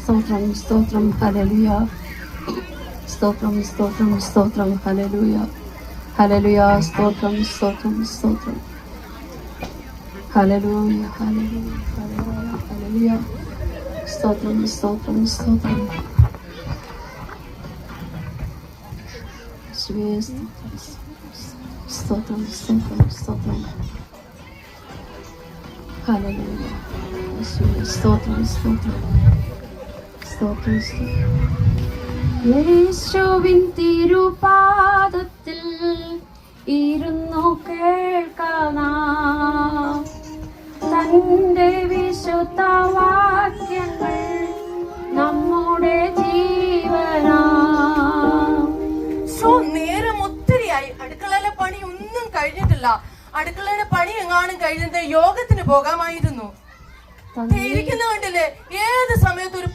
സ്തോത്രം സ്തോത്രം ഹല്ലേലൂയ സ്തോത്രം സ്തോത്രം സ്തോത്രം ഹല്ലേലൂയ ഹല്ലേലൂയ സ്തോത്രം സ്തോത്രം സ്തോത്രം ഹല്ലേലൂയ ഹല്ലേലൂയ ഹല്ലേലൂയ ഹല്ലേലൂയ സ്തോത്രം സ്തോത്രം സ്തോത്രം സ്തോത്രം സ്തോത്രം സ്തോത്രം ഹല്ലേലൂയ സ്തോത്രം സ്തോത്രം സ്തോത്രം യേശുവിൻ തിരുപാദത്തിൽ ഇരുന്നു കേൾക്കാം തന്റെ വിശുദ്ധ വാക്യങ്ങൾ നമ്മുടെ ജീവനാ. നേരം ഒത്തിരിയായി, അടുക്കളയിലെ പണി ഒന്നും കഴിഞ്ഞിട്ടില്ല. അടുക്കളയുടെ പണി എങ്ങാനും കഴിഞ്ഞത് യോഗത്തിന് പോകാമായിരുന്നു. ഇരിക്കുന്ന കണ്ടില്ലേ, ഏത് സമയത്ത് ഒരു